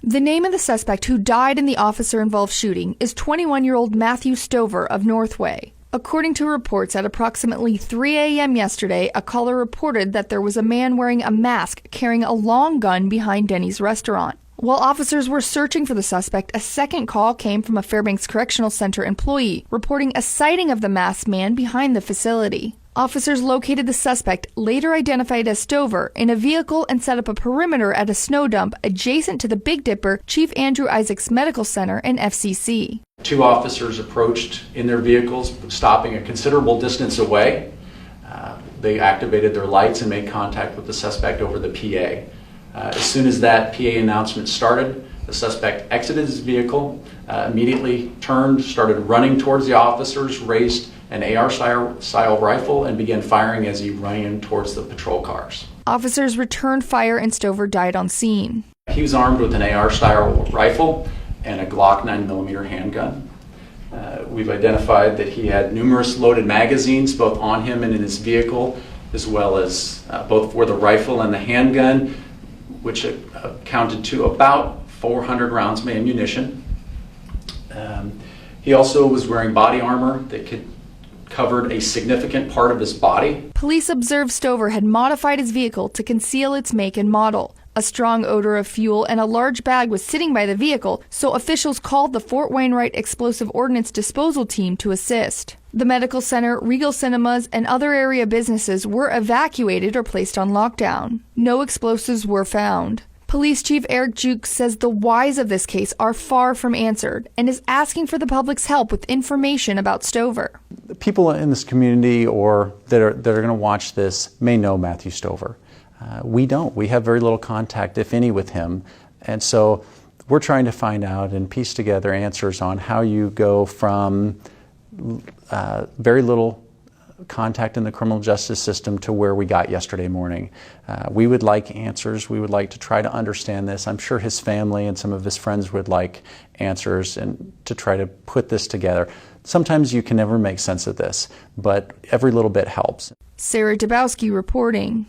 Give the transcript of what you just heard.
The name of the suspect who died in the officer-involved shooting is 21-year-old Matthew Stover of Northway. According to reports, at approximately 3 a.m. yesterday, a caller reported that there was a man wearing a mask carrying a long gun behind Denny's restaurant. While officers were searching for the suspect, a second call came from a Fairbanks Correctional Center employee reporting a sighting of the masked man behind the facility. Officers located the suspect, later identified as Stover, in a vehicle and set up a perimeter at a snow dump adjacent to the Big Dipper Chief Andrew Isaacs Medical Center and FCC. 2 officers approached in their vehicles, stopping a considerable distance away. They activated their lights and made contact with the suspect over the PA. As soon as that PA announcement started, the suspect exited his vehicle, immediately turned, started running towards the officers, raised an AR-style rifle, and began firing as he ran towards the patrol cars. Officers returned fire and Stover died on scene. He was armed with an AR-style rifle and a Glock 9mm handgun. We've identified that he had numerous loaded magazines both on him and in his vehicle, as well as both for the rifle and the handgun, which accounted to about 400 rounds of ammunition. He also was wearing body armor that covered a significant part of his body. Police observed Stover had modified his vehicle to conceal its make and model. A strong odor of fuel and a large bag was sitting by the vehicle, so officials called the Fort Wainwright Explosive Ordnance Disposal Team to assist. The medical center, Regal Cinemas, and other area businesses were evacuated or placed on lockdown. No explosives were found. Police Chief Eric Jukes says the whys of this case are far from answered and is asking for the public's help with information about Stover. People in this community or that are going to watch this may know Matthew Stover. We don't. We have very little contact, if any, with him. And so we're trying to find out and piece together answers on how you go from very little contact in the criminal justice system to where we got yesterday morning. We would like answers. We would like to try to understand this. I'm sure his family and some of his friends would like answers and to try to put this together. Sometimes you can never make sense of this, but every little bit helps. Sarah Dabowski reporting.